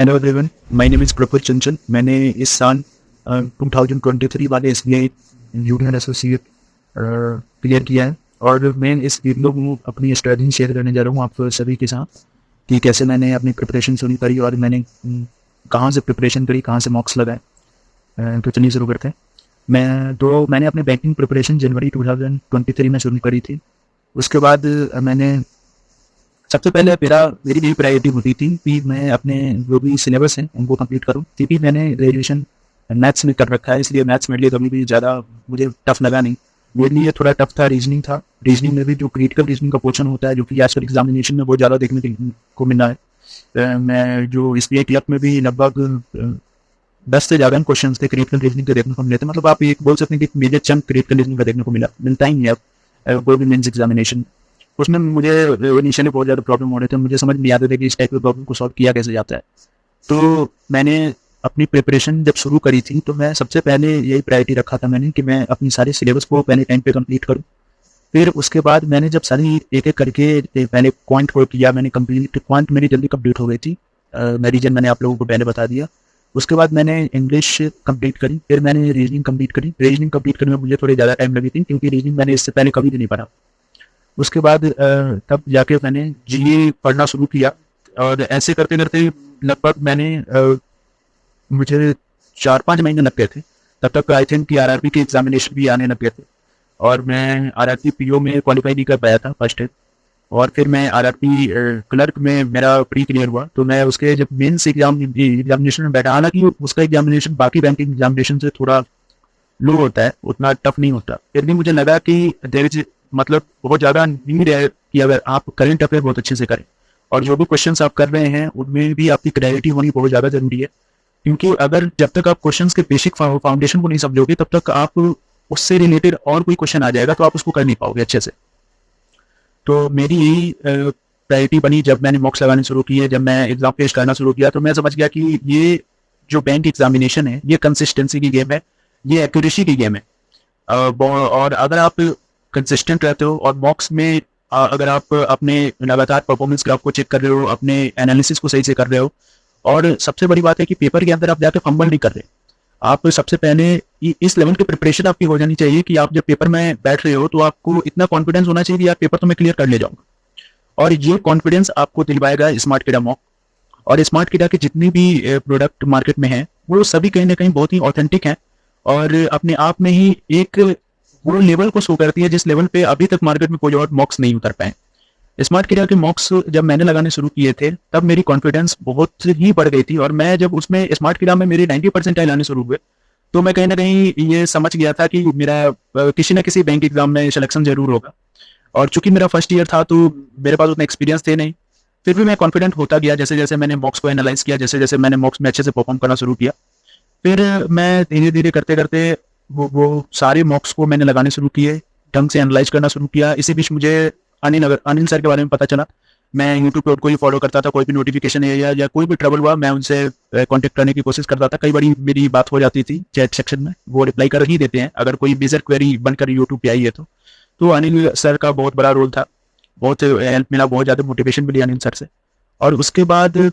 Hello everyone, my name is Prafull Chanchal. मैंने इस साल 2023 वाले एसबीआई जूनियर एसोसिएट क्लियर किया है और मैं इस वीडियो को अपनी स्ट्रेटजी शेयर करने जा रहा हूँ आप सभी के साथ कि कैसे मैंने अपनी प्रिपरेशन शुरू करी और मैंने कहाँ से प्रिपरेशन करी, कहाँ से मॉक्स लगाए। तो चलिए शुरू करते हैं। मैंने अपनी बैंकिंग प्रिपरेशन जनवरी 2023 में शुरू करी थी। उसके बाद मैंने सबसे पहले मेरी भी प्रायोरिटी होती थी कि मैं अपने जो भी सिलेबस हैं उनको कंप्लीट करूं, क्योंकि मैंने ग्रेजुएशन मैथ्स में कर रखा है, इसलिए मैथ्स मेरे लिए कभी भी ज़्यादा मुझे टफ लगा नहीं। मेरे लिए थोड़ा टफ था रीजनिंग था। रीजनिंग में भी जो क्रिटिकल रीजनिंग का पोर्शन होता है, जो कि आजकल एग्जामिनेशन में बहुत ज़्यादा देखने को मिला है। मैं जो SBI क्लर्क में भी लगभग 10 से ज़्यादा क्वेश्चन थे क्रिटिकल रीजनिंग के देखने को मिले थे। मतलब आप एक बोल सकते हैं कि मेजर चंक क्रिटिकल रीजनिंग का देखने को मिलता ही है कोई भी मेंस एग्जामिनेशन। उसमें मुझे इनिशियली बहुत ज़्यादा प्रॉब्लम हो रहे थे, मुझे समझ नहीं आते थे कि इस टाइप के प्रॉब्लम को सॉल्व किया कैसे जाता है। तो मैंने अपनी प्रिपरेशन जब शुरू करी थी तो मैं सबसे पहले यही प्रायोरिटी रखा था मैंने कि मैं अपनी सारे सिलेबस को पहले टाइम पे कंप्लीट करूं। फिर उसके बाद मैंने जब सारी एक एक करके पहले क्वांट को किया, मैंने कंप्लीट क्वांट मेरी जल्दी कंप्लीट हो गई थी। रीजन मैंने आप लोगों को पहले बता दिया। उसके बाद मैंने इंग्लिश कंप्लीट करी, फिर मैंने रीजनिंग कंप्लीट करी। रीजनिंग कंप्लीट करने में मुझे थोड़ी ज़्यादा टाइम लगी थी, क्योंकि रीजनिंग मैंने इससे पहले कभी भी नहीं पढ़ा। उसके बाद तब जाके मैंने GE पढ़ना शुरू किया और ऐसे करते करते लगभग मुझे 4-5 महीने लग गए थे। तब तक आई थिंक कि RRB के एग्जामिनेशन भी आने लग गए थे और मैं RRB PO में क्वालिफाई नहीं कर पाया था फर्स्ट। और फिर मैं RRB क्लर्क में मेरा प्री क्लियर हुआ, तो मैं उसके जब मेंस एग्जामिनेशन में बैठा, हालांकि उसका एग्जामिनेशन बाकी बैंकिंग एग्जामिनेशन से थोड़ा लो होता है, उतना टफ नहीं होता। फिर भी मुझे लगा कि मतलब बहुत ज़्यादा नीड है कि अगर आप करंट अफेयर बहुत अच्छे से करें और जो भी क्वेश्चंस आप कर रहे हैं उनमें भी आपकी क्लैरिटी होनी बहुत ज़्यादा जरूरी है। क्योंकि अगर जब तक आप क्वेश्चंस के बेसिक फाउंडेशन को नहीं समझोगे तब तक आप उससे रिलेटेड और कोई क्वेश्चन आ जाएगा तो आप उसको कर नहीं पाओगे अच्छे से। तो मेरी यही प्रायोरिटी बनी जब मैंने मॉक्स लगाने शुरू किए, जब मैं एग्जाम फेस करना शुरू किया, तो मैं समझ गया कि ये जो बैंक एग्जामिनेशन है ये कंसिस्टेंसी की गेम है, ये एक्यूरेसी की गेम है। और अगर आप कंसिस्टेंट रहते हो और मॉक्स में अगर आप अपने लगातार परफॉर्मेंस ग्राफ को चेक कर रहे हो, अपने एनालिसिस को सही से कर रहे हो, और सबसे बड़ी बात है कि पेपर के अंदर आप जाकर फंबल नहीं कर रहे। आप सबसे पहले इस लेवल की प्रिपरेशन आपकी हो जानी चाहिए कि आप जब पेपर में बैठ रहे हो तो आपको इतना कॉन्फिडेंस होना चाहिए कि यार पेपर तो मैं क्लियर कर ले जाऊंगा। और ये कॉन्फिडेंस आपको दिलवाएगा स्मार्ट किडा मॉक। और स्मार्ट किडा के जितनी भी प्रोडक्ट मार्केट में है वो सभी कहीं ना कहीं बहुत ही ऑथेंटिक हैं और अपने आप में ही एक वो लेवल को शो करती है जिस लेवल पे अभी तक मार्केट में कोई और मॉक्स नहीं उतर पाए। स्मार्ट किडा के मॉक्स जब मैंने लगाने शुरू किए थे तब मेरी कॉन्फिडेंस बहुत ही बढ़ गई थी और मैं जब उसमें स्मार्ट किडा में मेरे 90% आने शुरू हुए तो मैं कहीं ना कहीं ये समझ गया था कि मेरा किसी न किसी बैंक एग्जाम में सिलेक्शन जरूर होगा। और चूंकि मेरा फर्स्ट ईयर था तो मेरे पास उतना एक्सपीरियंस थे नहीं, फिर भी मैं कॉन्फिडेंट होता गया जैसे जैसे मैंने मॉक्स को एनालाइज किया, जैसे जैसे मैंने मॉक्स में अच्छे से परफॉर्म करना शुरू किया। फिर मैं धीरे धीरे करते करते वो सारे मॉक्स को मैंने लगाने शुरू किए, ढंग से एनालाइज करना शुरू किया। इसी बीच मुझे अनिल सर के बारे में पता चला। मैं यूट्यूब पे उनको ही फॉलो करता था, कोई भी नोटिफिकेशन या कोई भी ट्रबल हुआ मैं उनसे कांटेक्ट करने की कोशिश करता था। कई बार मेरी बात हो जाती थी चैट सेक्शन में, वो रिप्लाई कर ही देते हैं अगर कोई मेजर क्वेरी बनकर यूट्यूब पे आई है तो अनिल सर का बहुत बड़ा रोल था, बहुत हेल्प मिला, बहुत ज़्यादा मोटिवेशन मिली अनिल सर से। और उसके बाद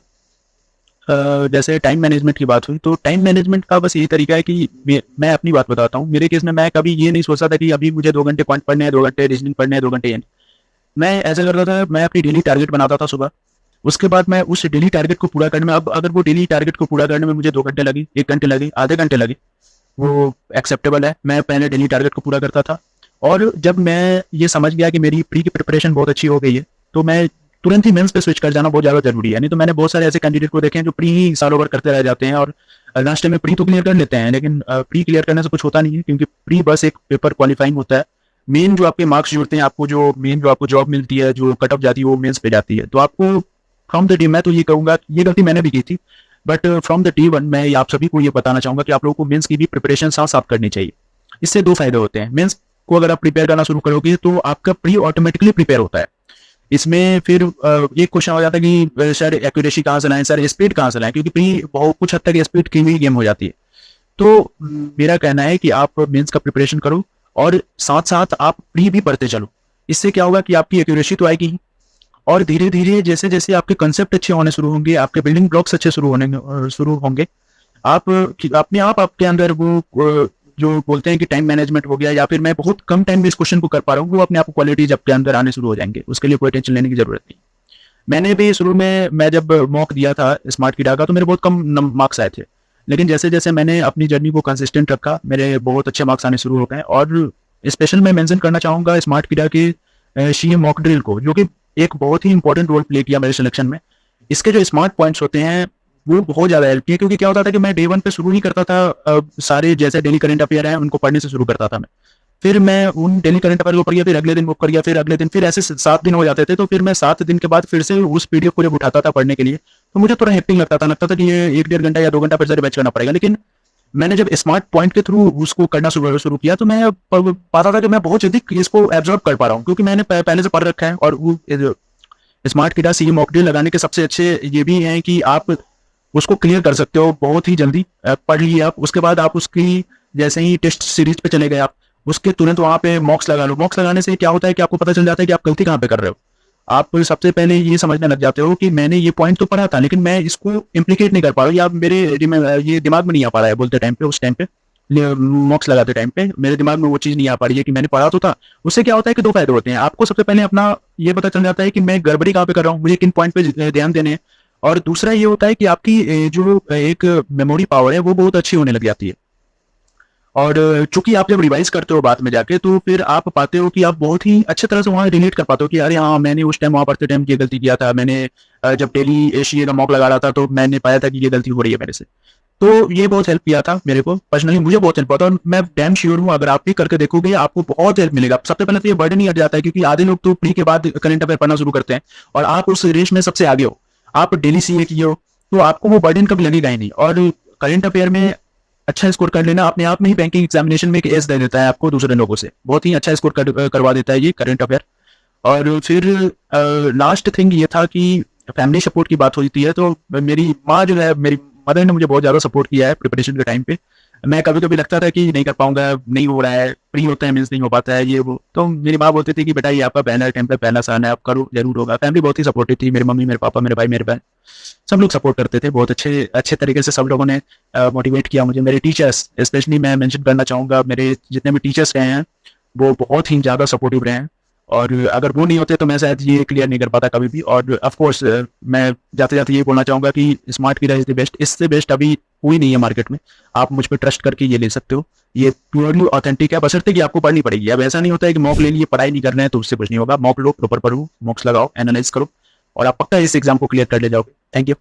जैसे टाइम मैनेजमेंट की बात हुई तो टाइम मैनेजमेंट का बस यही तरीका है कि मैं अपनी बात बताता हूँ। मेरे केस में मैं कभी ये नहीं सोचता था कि अभी मुझे 2 घंटे क्वांट पढ़ने हैं, 2 घंटे रीजनिंग पढ़ने हैं, 2 घंटे यानी मैं ऐसा करता था। मैं अपनी डेली टारगेट बनाता था सुबह, उसके बाद मैं उस डेली टारगेट को पूरा करने में, अब अगर वो डेली टारगेट को पूरा करने में मुझे 2 घंटे लगी, 1 घंटे लगे, आधे घंटे लगे, वो एक्सेप्टेबल है। मैं पहले डेली टारगेट को पूरा करता था और जब मैं ये समझ गया कि मेरी प्री की प्रिपरेशन बहुत अच्छी हो गई है तो मैं तुरंत ही मेंस पे स्विच कर जाना बहुत ज़्यादा जरूरी है। नहीं तो मैंने बहुत सारे ऐसे कैंडिडेट को देखे हैं जो प्री ही सालों भर करते रह जाते हैं और लास्ट में प्री तो क्लियर कर लेते हैं, लेकिन प्री क्लियर करने से कुछ होता नहीं है, क्योंकि प्री बस एक पेपर क्वालिफाइंग होता है। मेन जो आपके मार्क्स जुड़ते हैं, आपको जो जॉब मिलती है, जो कट ऑफ जाती है, वो मेंस पे जाती है। तो आपको फ्रॉम द डे, मैं तो ये कहूँगा, ये गलती मैंने भी की थी, but from the day one मैं आप सभी को ये बताना चाहूँगा कि आप लोगों को मेंस की भी प्रिपरेशन साथ साथ करनी चाहिए। इससे 2 फायदे होते हैं। मेंस को अगर आप प्रिपेयर करना शुरू करोगे तो आपका प्री ऑटोमेटिकली प्रिपेयर होता है। इसमें फिर एक क्वेश्चन हो जाता है कि सर एक्यूरेसी कहाँ से लाएं, सर स्पीड कहाँ से लाएं, क्योंकि प्री बहुत कुछ हद तक स्पीड की हुई गेम हो जाती है। तो मेरा कहना है कि आप मेंस का प्रिपरेशन करो और साथ साथ आप प्री भी पढ़ते चलो। इससे क्या होगा कि आपकी एक्यूरेसी तो आएगी ही और धीरे धीरे जैसे जैसे आपके कंसेप्ट अच्छे होने शुरू होंगे, आपके बिल्डिंग ब्लॉक्स अच्छे शुरू होंगे, आप अपने आप आपके अंदर वो जो बोलते हैं कि टाइम मैनेजमेंट हो गया, या फिर मैं बहुत कम टाइम में इस क्वेश्चन को कर पा रहा हूँ, वो अपने आप क्वालिटीज आपके अंदर आने शुरू हो जाएंगे। उसके लिए कोई टेंशन लेने की जरूरत नहीं। मैंने भी शुरू में, मैं जब मॉक दिया था स्मार्ट किडा का, तो मेरे बहुत कम मार्क्स आए थे, लेकिन जैसे जैसे मैंने अपनी जर्नी को कंसिस्टेंट रखा, मेरे बहुत अच्छे मार्क्स आने शुरू हो गए। और स्पेशल मैं मेंशन करना चाहूँगा स्मार्ट किडा के सी मॉक ड्रिल को, जो कि एक बहुत ही इंपॉर्टेंट रोल प्ले किया मेरे सिलेक्शन में। इसके जो स्मार्ट पॉइंट्स होते हैं वो बहुत ज़्यादा हेल्प किए, क्योंकि क्या होता था कि मैं डे 1 पे शुरू ही करता था, सारे जैसे डेली करंट अफेयर हैं उनको पढ़ने से शुरू करता था मैं। फिर मैं उन डेली करंट अफेयर को पढ़ गया, फिर अगले दिन बुक कर गया, फिर अगले दिन, फिर ऐसे 7 दिन हो जाते थे। तो फिर मैं 7 दिन के बाद फिर से उस पीडीएफ को जब उठाता था पढ़ने के लिए, तो मुझे थोड़ा हेक्टिक लगता था कि ये 1-1.5 घंटा या 2 घंटा फिर से रिवाइज करना पड़ेगा। लेकिन मैंने जब स्मार्ट पॉइंट के थ्रू उसको करना शुरू किया, तो मैं पाता था कि मैं बहुत जल्दी इसको एब्जॉर्ब कर पा रहा हूँ, क्योंकि मैंने पहले से पढ़ रखा है। और वो स्मार्ट किडा सी मॉक ड्रिल लगाने के सबसे अच्छे ये भी हैं कि आप उसको क्लियर कर सकते हो बहुत ही जल्दी। पढ़ लिए आप, उसके बाद आप उसकी जैसे ही टेस्ट सीरीज पे चले गए आप, उसके तुरंत वहां पे मॉक्स लगा लो। मॉक्स लगाने से क्या होता है कि आपको पता चल जाता है कि आप गलती कहाँ पे कर रहे हो। आप सबसे पहले ये समझने लग जाते हो कि मैंने ये पॉइंट तो पढ़ा था, लेकिन मैं इसको इम्प्लीकेट नहीं कर पा रहा हूँ, या मेरे ये दिमाग में नहीं आ पा रहा है बोलते टाइम पे, उस टाइम पे मॉक्स लगाते टाइम पे मेरे दिमाग में वो चीज नहीं आ पा रही है कि मैंने पढ़ा तो था। उससे क्या होता है कि 2 फायदे होते हैं। आपको सबसे पहले अपना ये पता चल जाता है कि मैं गड़बड़ी कहाँ पे कर रहा हूँ, मुझे किन पॉइंट पे ध्यान देने हैं। और दूसरा ये होता है कि आपकी जो एक मेमोरी पावर है वो बहुत अच्छी होने लग जाती है। और चूंकि आप जब रिवाइज करते हो बाद में जाके, तो फिर आप पाते हो कि आप बहुत ही अच्छे तरह से वहाँ रिलेट कर पाते हो कि अरे हाँ, मैंने उस टाइम वहाँ पढ़ते टाइम ये गलती किया था। मैंने जब डेली एशिया का मॉक लगा रहा था, तो मैंने पाया था कि ये गलती हो रही है मेरे से। तो ये बहुत हेल्प किया था मेरे को, पर्सनली मुझे बहुत हेल्प हुआ था। और मैं डैम श्योर हूँ अगर आप भी करके देखोगे आपको बहुत हेल्प मिलेगा। सबसे पहले तो ये बर्डन ही हट जाता है, क्योंकि आधे लोग तो प्री के बाद करंट अफेयर पढ़ना शुरू करते हैं, और आप उस रेस में सबसे आगे हो, आप डेली सीए किए हो, तो आपको वो बर्डन कभी लगेगा ही नहीं। और करंट अफेयर में अच्छा स्कोर कर लेना अपने आप में ही बैंकिंग एग्जामिनेशन में एक एज दे देता है आपको दूसरे लोगों से, बहुत ही अच्छा स्कोर करवा देता है ये करंट अफेयर। और फिर लास्ट थिंग ये था कि फैमिली सपोर्ट की बात होती है, तो मेरी माँ जो है, मेरी मदर ने मुझे बहुत ज़्यादा सपोर्ट किया है प्रिपरेशन के टाइम पे। मैं कभी कभी लगता था कि नहीं कर पाऊंगा, नहीं हो रहा है, फ्री होता है मीन्स नहीं हो पाता है ये वो, तो मेरी माँ बोलती थी कि बेटा ये आपका पहला अटेम्प्ट है, पहला सन है, आप करो, जरूर होगा। फैमिली बहुत ही सपोर्टिव थी, मेरी मम्मी, मेरे पापा, मेरे भाई, मेरे बहन, सब लोग सपोर्ट करते थे बहुत अच्छे अच्छे तरीके से। सब लोगों ने मोटिवेट किया मुझे। मेरे टीचर्स स्पेशली मैं मेंशन करना चाहूँगा, मेरे जितने भी टीचर्स रहे हैं वो बहुत ही ज़्यादा सपोर्टिव रहे हैं। और अगर वो नहीं होते तो मैं शायद ये क्लियर नहीं कर पाता कभी भी। और ऑफ कोर्स मैं जाते जाते ये बोलना चाहूँगा कि स्मार्ट किडा इज द बेस्ट, इससे बेस्ट अभी कोई नहीं है मार्केट में। आप मुझ पर ट्रस्ट करके ये ले सकते हो, ये प्योरली ऑथेंटिक है, बशर्ते कि आपको पढ़नी पड़ेगी। अब ऐसा नहीं होता है कि मॉक ले लिए, पढ़ाई नहीं कर रहे हैं तो उससे कुछ नहीं होगा। मॉक लो, प्रॉपर पढ़ो, मॉक्स लगाओ, एनालाइज करो, और आप पक्का इस एग्जाम को क्लियर कर ले जाओगे। Thank you.